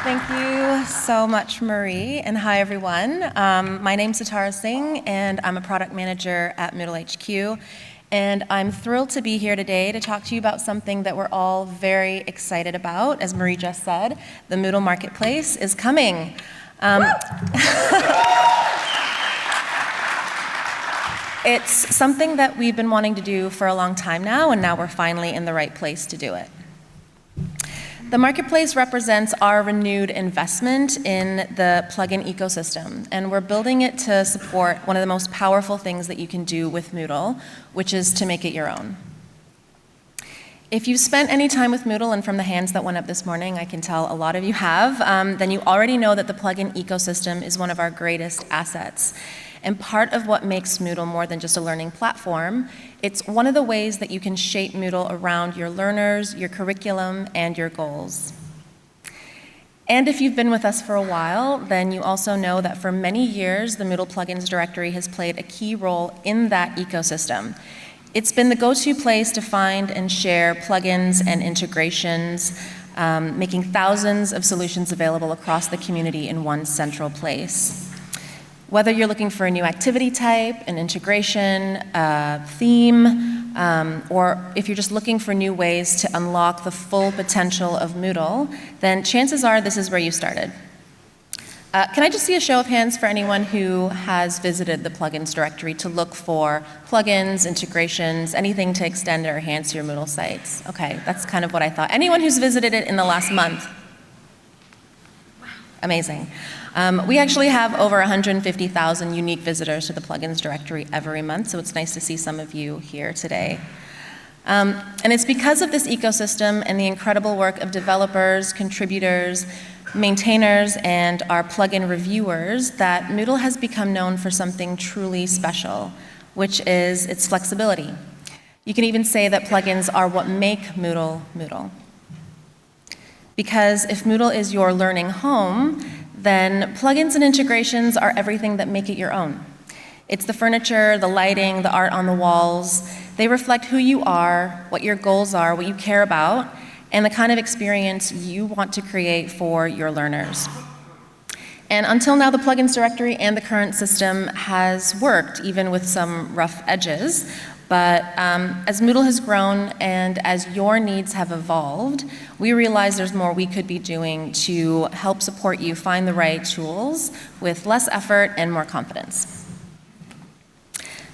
Thank you so much, Marie, and hi, everyone. My name's Setara Singh, and I'm a product manager at Moodle HQ, and I'm thrilled to be here today to talk to you about something that we're all very excited about. As Marie just said, the Moodle Marketplace is coming. It's something that we've been wanting to do for a long time now, and now we're finally in the right place to do it. The Marketplace represents our renewed investment in the plugin ecosystem, and we're building it to support one of the most powerful things that you can do with Moodle, which is to make it your own. If you've spent any time with Moodle, and from the hands that went up this morning, I can tell a lot of you have, then you already know that the plugin ecosystem is one of our greatest assets. And part of what makes Moodle more than just a learning platform, it's one of the ways that you can shape Moodle around your learners, your curriculum, and your goals. And if you've been with us for a while, then you also know that for many years, the Moodle plugins directory has played a key role in that ecosystem. It's been the go-to place to find and share plugins and integrations, making thousands of solutions available across the community in one central place. Whether you're looking for a new activity type, an integration, a theme, or if you're just looking for new ways to unlock the full potential of Moodle, then chances are this is where you started. Can I just see a show of hands for anyone who has visited the plugins directory to look for plugins, integrations, anything to extend or enhance your Moodle sites? Okay, that's kind of what I thought. Anyone who's visited it in the last month? Amazing. We actually have over 150,000 unique visitors to the plugins directory every month, so it's nice to see some of you here today. And it's because of this ecosystem and the incredible work of developers, contributors, maintainers, and our plugin reviewers that Moodle has become known for something truly special, which is its flexibility. You can even say that plugins are what make Moodle Moodle. Because if Moodle is your learning home, then plugins and integrations are everything that make it your own. It's the furniture, the lighting, the art on the walls. They reflect who you are, what your goals are, what you care about, and the kind of experience you want to create for your learners. And until now, the plugins directory and the current system has worked, even with some rough edges. But as Moodle has grown and as your needs have evolved, we realize there's more we could be doing to help support you find the right tools with less effort and more confidence.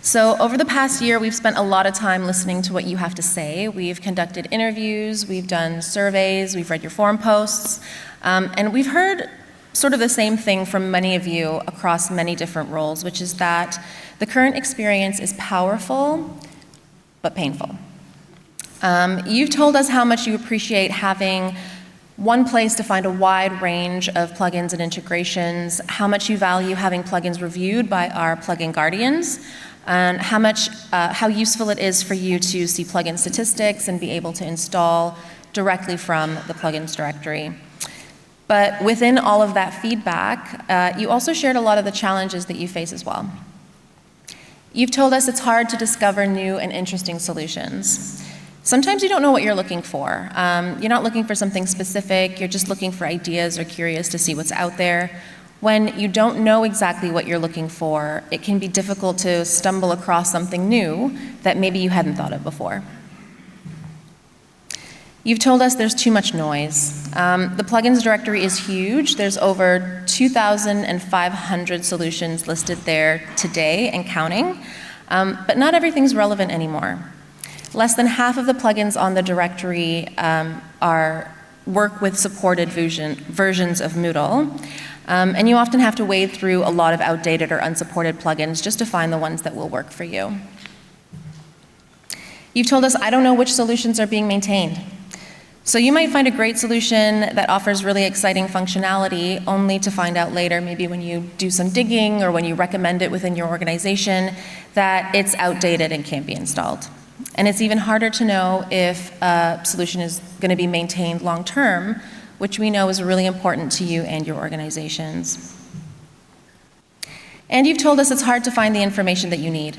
So over the past year, we've spent a lot of time listening to what you have to say. We've conducted interviews, we've done surveys, we've read your forum posts, and we've heard sort of the same thing from many of you across many different roles, which is that the current experience is powerful, but painful. You've told us how much you appreciate having one place to find a wide range of plugins and integrations, how much you value having plugins reviewed by our plugin guardians, and how useful it is for you to see plugin statistics and be able to install directly from the plugins directory. But within all of that feedback, you also shared a lot of the challenges that you face as well. You've told us it's hard to discover new and interesting solutions. Sometimes you don't know what you're looking for. You're not looking for something specific, you're just looking for ideas or curious to see what's out there. When you don't know exactly what you're looking for, it can be difficult to stumble across something new that maybe you hadn't thought of before. You've told us there's too much noise. The plugins directory is huge. There's over 2,500 solutions listed there today and counting, but not everything's relevant anymore. Less than half of the plugins on the directory work with supported versions of Moodle, and you often have to wade through a lot of outdated or unsupported plugins just to find the ones that will work for you. You've told us, I don't know which solutions are being maintained. So you might find a great solution that offers really exciting functionality only to find out later, maybe when you do some digging or when you recommend it within your organization, that it's outdated and can't be installed. And it's even harder to know if a solution is going to be maintained long term, which we know is really important to you and your organizations. And you've told us it's hard to find the information that you need.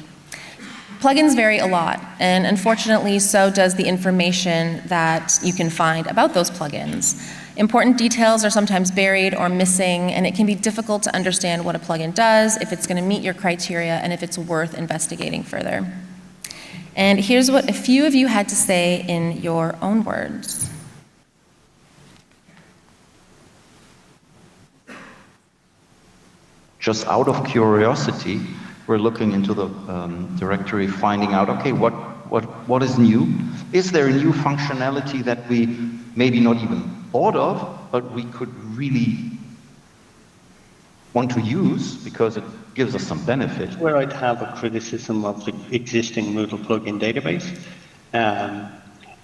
Plugins vary a lot, and unfortunately, so does the information that you can find about those plugins. Important details are sometimes buried or missing, and it can be difficult to understand what a plugin does, if it's going to meet your criteria, and if it's worth investigating further. And here's what a few of you had to say in your own words. Just out of curiosity, we're looking into the directory, finding out, okay, what is new? Is there a new functionality that we maybe not even thought of, but we could really want to use because it gives us some benefit? Where I'd have a criticism of the existing Moodle plugin database,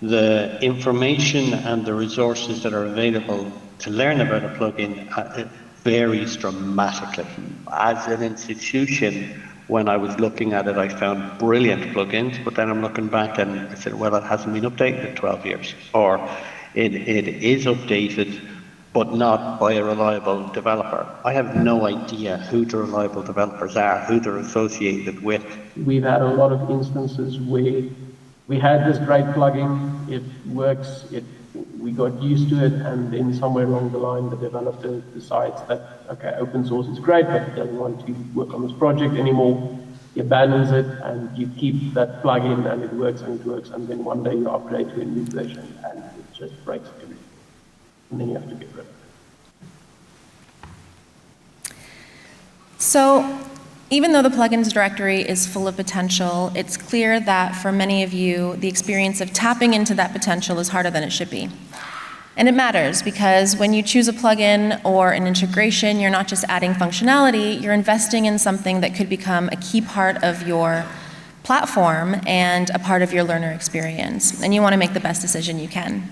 the information and the resources that are available to learn about a plugin it varies dramatically. As an institution, when I was looking at it, I found brilliant plugins, but then I'm looking back and I said, well, it hasn't been updated in 12 years, or it is updated, but not by a reliable developer. I have no idea who the reliable developers are, who they're associated with. We've had a lot of instances where we had this great plugin, it works, we got used to it, and then somewhere along the line the developer decides that, okay, open source is great, but he doesn't want to work on this project anymore. He abandons it, and you keep that plugin, and it works, and then one day you upgrade to a new version, and it just breaks everything. And then you have to get rid of it. So, even though the plugins directory is full of potential, it's clear that for many of you, the experience of tapping into that potential is harder than it should be. And it matters because when you choose a plugin or an integration, you're not just adding functionality, you're investing in something that could become a key part of your platform and a part of your learner experience. And you want to make the best decision you can.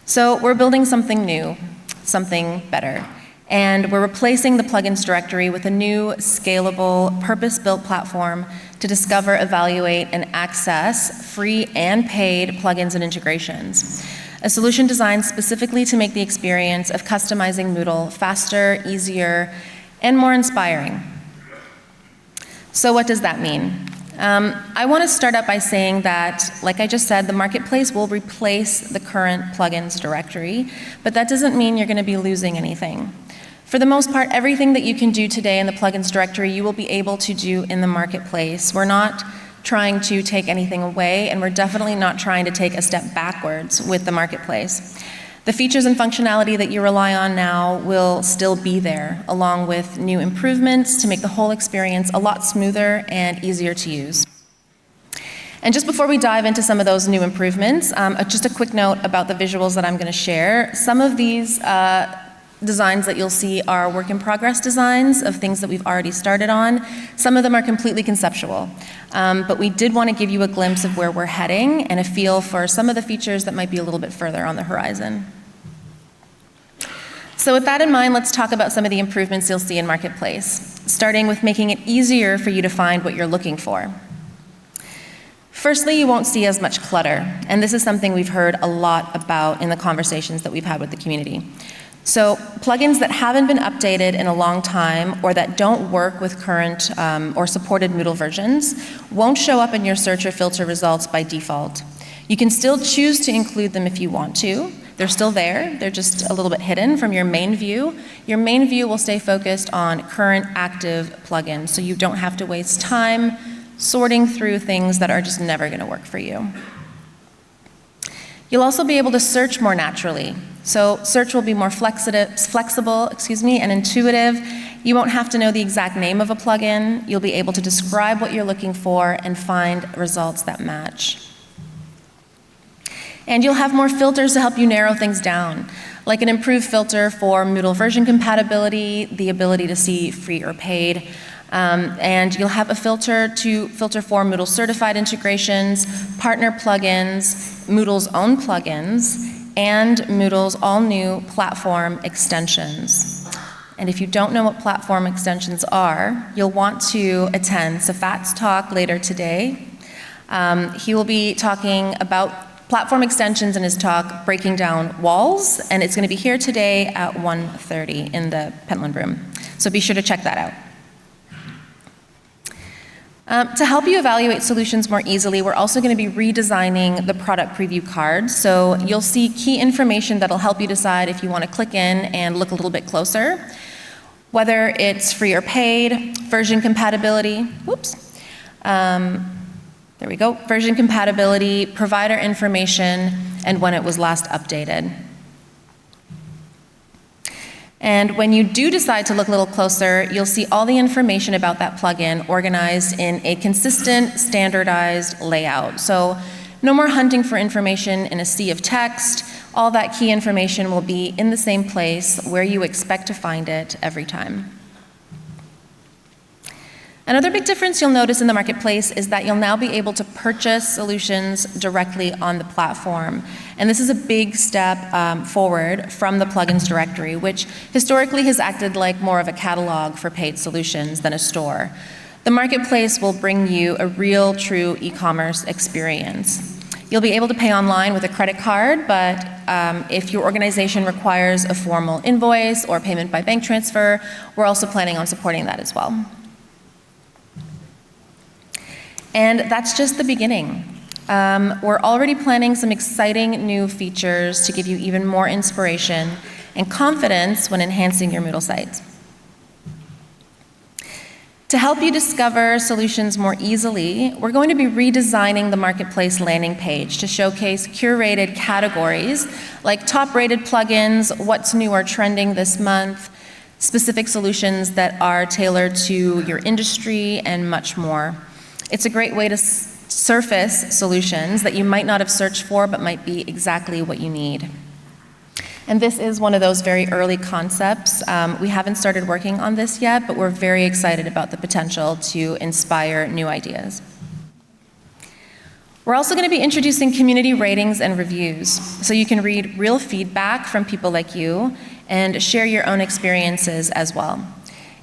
So we're building something new, something better. And we're replacing the plugins directory with a new, scalable, purpose-built platform to discover, evaluate, and access free and paid plugins and integrations. A solution designed specifically to make the experience of customizing Moodle faster, easier, and more inspiring. So what does that mean? I want to start out by saying that, like I just said, the Marketplace will replace the current plugins directory, but that doesn't mean you're going to be losing anything. For the most part, everything that you can do today in the plugins directory, you will be able to do in the Marketplace. We're not trying to take anything away, and we're definitely not trying to take a step backwards with the Marketplace. The features and functionality that you rely on now will still be there, along with new improvements to make the whole experience a lot smoother and easier to use. And just before we dive into some of those new improvements, just a quick note about the visuals that I'm going to share. Some of these designs that you'll see are work in progress designs of things that we've already started on. Some of them are completely conceptual, but we did want to give you a glimpse of where we're heading and a feel for some of the features that might be a little bit further on the horizon. So with that in mind, let's talk about some of the improvements you'll see in Marketplace, starting with making it easier for you to find what you're looking for. Firstly, you won't see as much clutter, and this is something we've heard a lot about in the conversations that we've had with the community. So plugins that haven't been updated in a long time or that don't work with current or supported Moodle versions won't show up in your search or filter results by default. You can still choose to include them if you want to. They're still there. They're just a little bit hidden from your main view. Your main view will stay focused on current active plugins, so you don't have to waste time sorting through things that are just never going to work for you. You'll also be able to search more naturally. So search will be more flexible, and intuitive. You won't have to know the exact name of a plugin. You'll be able to describe what you're looking for and find results that match. And you'll have more filters to help you narrow things down, like an improved filter for Moodle version compatibility, the ability to see free or paid, and you'll have a filter to filter for Moodle certified integrations, partner plugins, Moodle's own plugins, and Moodle's all-new platform extensions. And if you don't know what platform extensions are, you'll want to attend Safat's talk later today. He will be talking about platform extensions in his talk, Breaking Down Walls, and it's going to be here today at 1:30 in the Pentland room. So be sure to check that out. To help you evaluate solutions more easily, we're also going to be redesigning the product preview card. So you'll see key information that'll help you decide if you want to click in and look a little bit closer, whether it's free or paid, version compatibility, there we go, version compatibility, provider information, and when it was last updated. And when you do decide to look a little closer, you'll see all the information about that plugin organized in a consistent, standardized layout. So no more hunting for information in a sea of text. All that key information will be in the same place where you expect to find it every time. Another big difference you'll notice in the marketplace is that you'll now be able to purchase solutions directly on the platform. And this is a big step forward from the plugins directory, which historically has acted like more of a catalog for paid solutions than a store. The marketplace will bring you a real, true e-commerce experience. You'll be able to pay online with a credit card, but if your organization requires a formal invoice or payment by bank transfer, we're also planning on supporting that as well. And that's just the beginning. We're already planning some exciting new features to give you even more inspiration and confidence when enhancing your Moodle site. To help you discover solutions more easily, we're going to be redesigning the marketplace landing page to showcase curated categories like top-rated plugins, what's new or trending this month, specific solutions that are tailored to your industry, and much more. It's a great way to surface solutions that you might not have searched for but might be exactly what you need. And this is one of those very early concepts. We haven't started working on this yet, but we're very excited about the potential to inspire new ideas. We're also going to be introducing community ratings and reviews, so you can read real feedback from people like you and share your own experiences as well.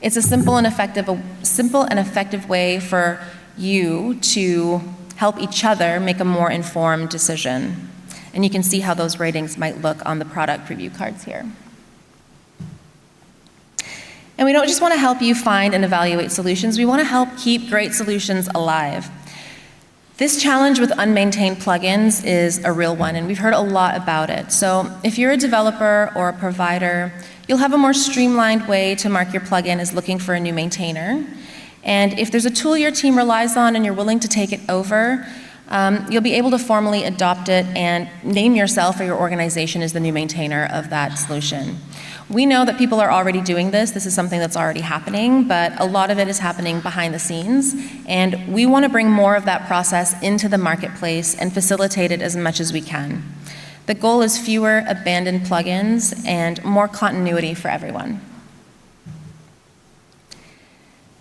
It's a simple and effective way for you to help each other make a more informed decision. And you can see how those ratings might look on the product preview cards here. And we don't just want to help you find and evaluate solutions, we want to help keep great solutions alive. This challenge with unmaintained plugins is a real one, and we've heard a lot about it. So if you're a developer or a provider, you'll have a more streamlined way to mark your plugin as looking for a new maintainer. And if there's a tool your team relies on and you're willing to take it over, you'll be able to formally adopt it and name yourself or your organization as the new maintainer of that solution. We know that people are already doing this. This is something that's already happening, but a lot of it is happening behind the scenes. And we want to bring more of that process into the marketplace and facilitate it as much as we can. The goal is fewer abandoned plugins and more continuity for everyone.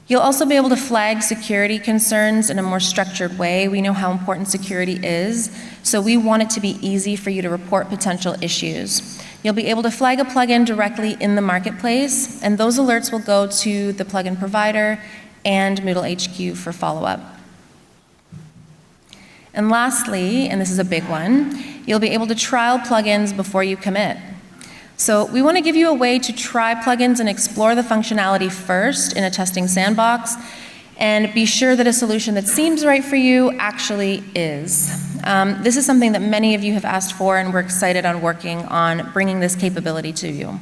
You'll also be able to flag security concerns in a more structured way. We know how important security is, so we want it to be easy for you to report potential issues. You'll be able to flag a plugin directly in the marketplace, and those alerts will go to the plugin provider and Moodle HQ for follow-up. And lastly, and this is a big one, you'll be able to trial plugins before you commit. So we want to give you a way to try plugins and explore the functionality first in a testing sandbox, and be sure that a solution that seems right for you actually is. This is something that many of you have asked for, and we're excited on working on bringing this capability to you.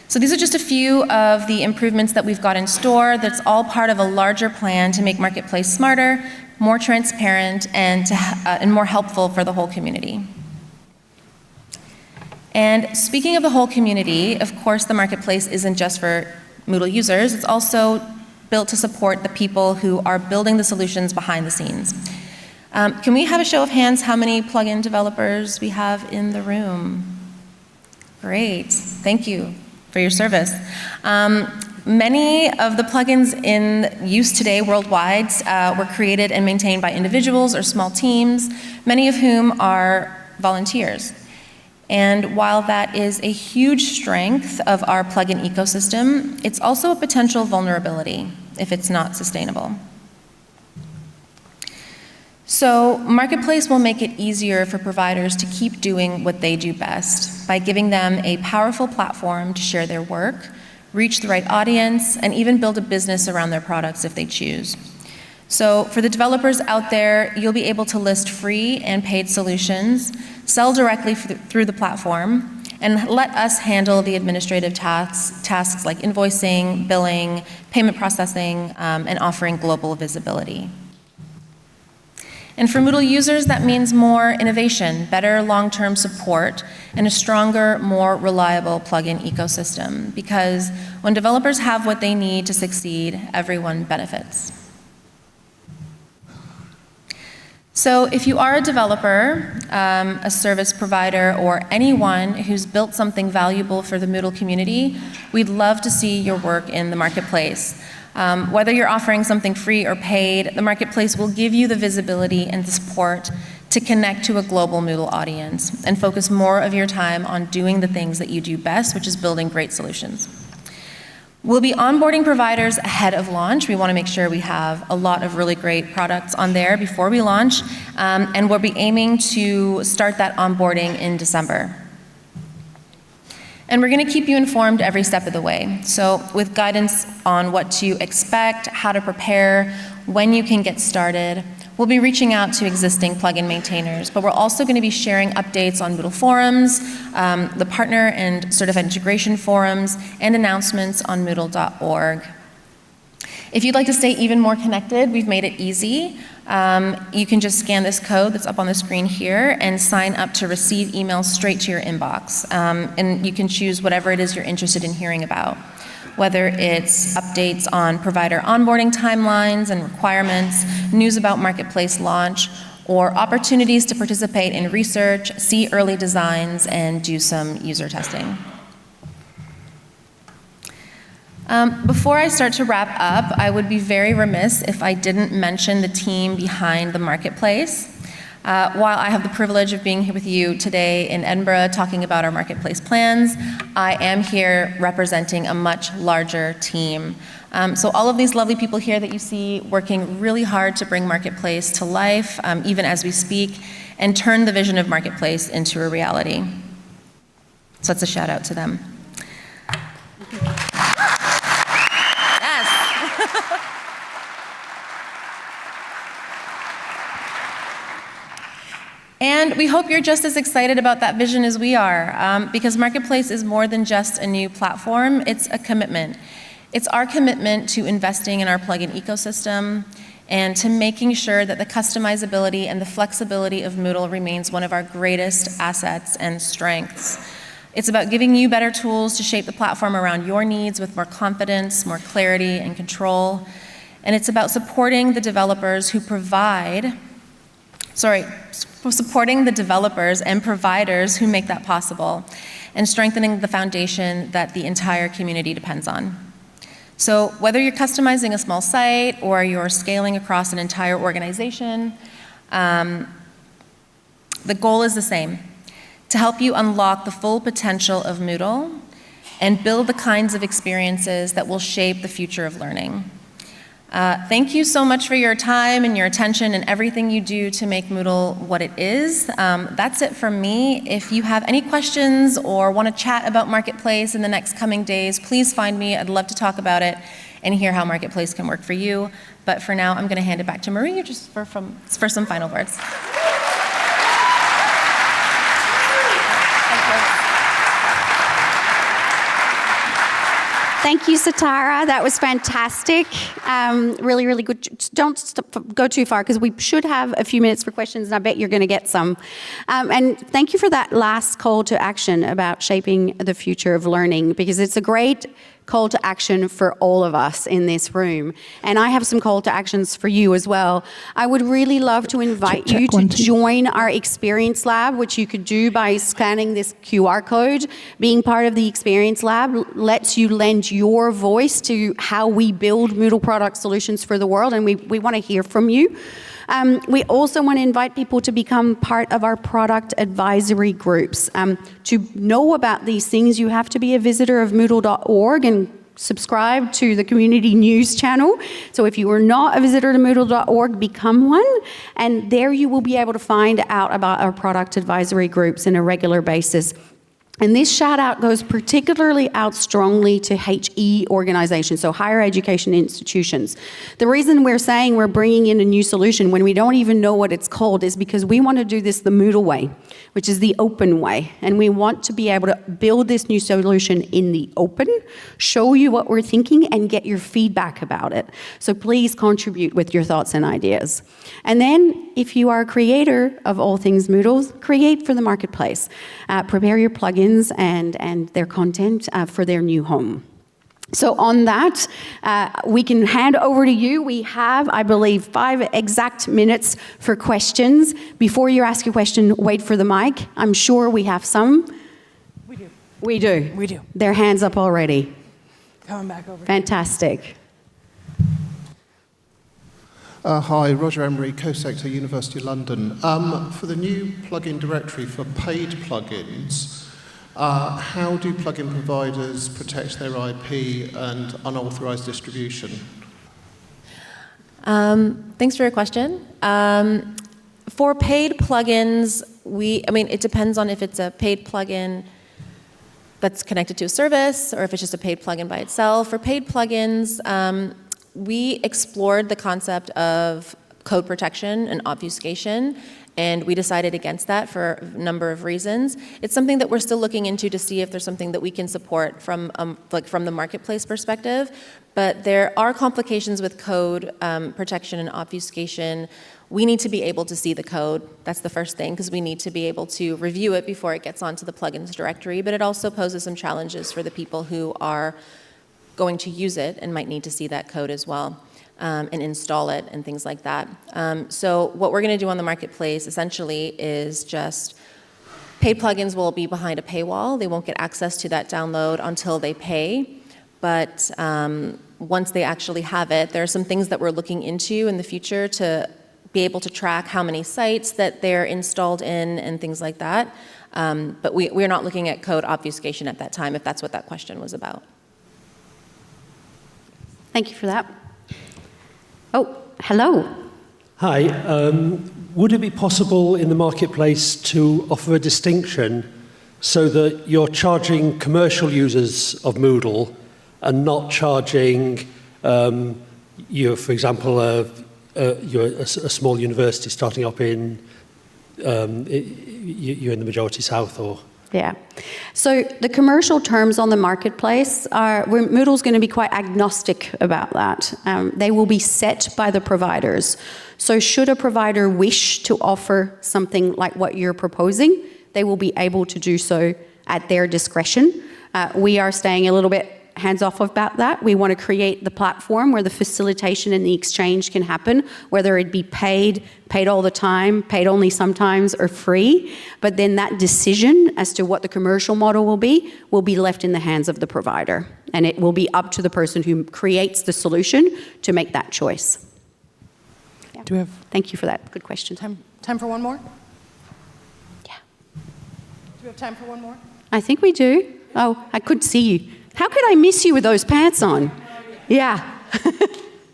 So these are just a few of the improvements that we've got in store. That's all part of a larger plan to make Marketplace smarter, more transparent, and more helpful for the whole community. And speaking of the whole community, of course, the Marketplace isn't just for Moodle users. It's also built to support the people who are building the solutions behind the scenes. Can we have a show of hands how many plugin developers we have in the room? Great. Thank you for your service. Many of the plugins in use today worldwide were created and maintained by individuals or small teams, many of whom are volunteers. And while that is a huge strength of our plugin ecosystem, it's also a potential vulnerability if it's not sustainable. So Marketplace will make it easier for providers to keep doing what they do best by giving them a powerful platform to share their work, reach the right audience, and even build a business around their products if they choose. So for the developers out there, you'll be able to list free and paid solutions, sell directly through the platform, and let us handle the administrative tasks like invoicing, billing, payment processing, and offering global visibility. And for Moodle users, that means more innovation, better long-term support, and a stronger, more reliable plugin ecosystem. Because when developers have what they need to succeed, everyone benefits. So if you are a developer, a service provider, or anyone who's built something valuable for the Moodle community, we'd love to see your work in the marketplace. Whether you're offering something free or paid, the marketplace will give you the visibility and the support to connect to a global Moodle audience and focus more of your time on doing the things that you do best, which is building great solutions. We'll be onboarding providers ahead of launch. We want to make sure we have a lot of really great products on there before we launch, and we'll be aiming to start that onboarding in December. And we're going to keep you informed every step of the way. So with guidance on what to expect, how to prepare, when you can get started. We'll be reaching out to existing plugin maintainers, but we're also going to be sharing updates on Moodle forums, the partner and certified integration forums, and announcements on Moodle.org. If you'd like to stay even more connected, we've made it easy. You can just scan this code that's up on the screen here and sign up to receive emails straight to your inbox. And you can choose whatever it is you're interested in hearing about, whether it's updates on provider onboarding timelines and requirements, news about marketplace launch, or opportunities to participate in research, see early designs, and do some user testing. Before I start to wrap up, I would be very remiss if I didn't mention the team behind the marketplace. While I have the privilege of being here with you today in Edinburgh talking about our marketplace plans, I am here representing a much larger team. So all of these lovely people here that you see working really hard to bring Marketplace to life, even as we speak, and turn the vision of Marketplace into a reality. So that's a shout out to them. And we hope you're just as excited about that vision as we are, because Marketplace is more than just a new platform, it's a commitment. It's our commitment to investing in our plugin ecosystem and to making sure that the customizability and the flexibility of Moodle remains one of our greatest assets and strengths. It's about giving you better tools to shape the platform around your needs with more confidence, more clarity, and control. And it's about supporting the developers and providers who make that possible, and strengthening the foundation that the entire community depends on. So whether you're customizing a small site or you're scaling across an entire organization, the goal is the same: to help you unlock the full potential of Moodle and build the kinds of experiences that will shape the future of learning. Thank you so much for your time and your attention and everything you do to make Moodle what it is. That's it from me. If you have any questions or want to chat about Marketplace in the next coming days, please find me. I'd love to talk about it and hear how Marketplace can work for you. But for now, I'm going to hand it back to Marie just for some final words. Thank you, Setara. That was fantastic. Really, really good. Don't go too far, because we should have a few minutes for questions, and I bet you're going to get some. And thank you for that last call to action about shaping the future of learning, because it's a great call to action for all of us in this room. And I have some call to actions for you as well. I would really love to invite you to join our Experience Lab, which you could do by scanning this QR code. Being part of the Experience Lab lets you lend your voice to how we build Moodle product solutions for the world, and we want to hear from you. We also want to invite people to become part of our product advisory groups. To know about these things, you have to be a visitor of Moodle.org and subscribe to the community news channel. So if you are not a visitor to Moodle.org, become one. And there you will be able to find out about our product advisory groups on a regular basis. And this shout out goes particularly out strongly to HE organizations, so higher education institutions. The reason we're saying we're bringing in a new solution when we don't even know what it's called is because we want to do this the Moodle way, which is the open way. And we want to be able to build this new solution in the open, show you what we're thinking, and get your feedback about it. So please contribute with your thoughts and ideas. And then, if you are a creator of all things Moodles, create for the marketplace. Prepare your plugins and their content for their new home. So on that, we can hand over to you. We have, I believe, 5 exact minutes for questions. Before you ask your question, wait for the mic. I'm sure we have some. We do. We do. We do. Their hands up already. Coming back over. Fantastic. Hi, Roger Emery, co-sector, University of London. For the new plugin directory for paid plugins, how do plugin providers protect their IP and unauthorized distribution? Thanks for your question. For paid plugins, it depends on if it's a paid plugin that's connected to a service or if it's just a paid plugin by itself. For paid plugins, we explored the concept of code protection and obfuscation, and we decided against that for a number of reasons. It's something that we're still looking into to see if there's something that we can support from the marketplace perspective. But there are complications with code protection and obfuscation. We need to be able to see the code. That's the first thing, because we need to be able to review it before it gets onto the plugins directory. But it also poses some challenges for the people who are going to use it and might need to see that code as well. And install it and things like that. So what we're going to do on the marketplace essentially is just paid plugins will be behind a paywall. They won't get access to that download until they pay. But once they actually have it, there are some things that we're looking into in the future to be able to track how many sites that they're installed in and things like that. But we're not looking at code obfuscation at that time, if that's what that question was about. Thank you for that. Oh, hello. Hi. Would it be possible in the marketplace to offer a distinction so that you're charging commercial users of Moodle and not charging, for example, you're a small university starting up in, you're in the majority south or? Yeah. So the commercial terms on the marketplace Moodle's going to be quite agnostic about that. They will be set by the providers. So should a provider wish to offer something like what you're proposing, they will be able to do so at their discretion. We are staying a little bit hands-off about that. We want to create the platform where the facilitation and the exchange can happen, whether it be paid all the time, paid only sometimes, or free. But then that decision as to what the commercial model will be left in the hands of the provider. And it will be up to the person who creates the solution to make that choice. Yeah. Do we have Thank you for that. Good question. time for one more? Yeah. Do we have time for one more? I think we do. Oh, I could see you. How could I miss you with those pants on? Yeah.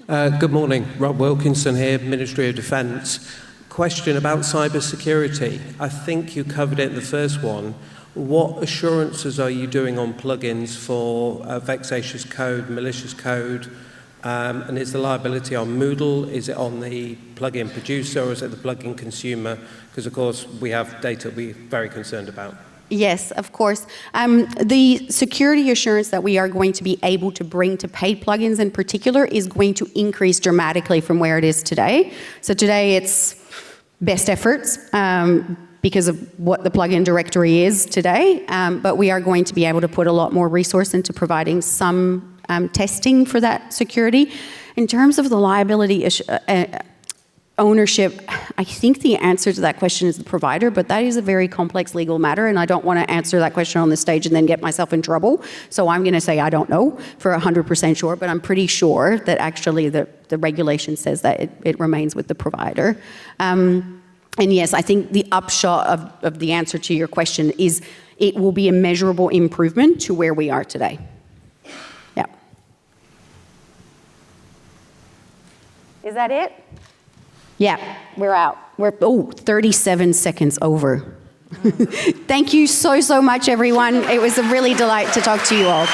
Good morning. Rob Wilkinson here, Ministry of Defence. Question about cybersecurity. I think you covered it in the first one. What assurances are you doing on plugins for vexatious code, malicious code? And is the liability on Moodle? Is it on the plugin producer, or is it the plugin consumer? Because, of course, we have data we're very concerned about. Yes, of course. The security assurance that we are going to be able to bring to paid plugins in particular is going to increase dramatically from where it is today. So today it's best efforts because of what the plugin directory is today, but we are going to be able to put a lot more resource into providing some testing for that security. In terms of the liability ownership, I think the answer to that question is the provider, but that is a very complex legal matter, and I don't want to answer that question on the stage and then get myself in trouble. So I'm going to say I don't know for 100% sure, but I'm pretty sure that actually the regulation says that it remains with the provider. And yes, I think the upshot of the answer to your question is it will be a measurable improvement to where we are today. Yeah. Is that it? Yeah, we're out. We're 37 seconds over. Thank you so much, everyone. It was a really delight to talk to you all.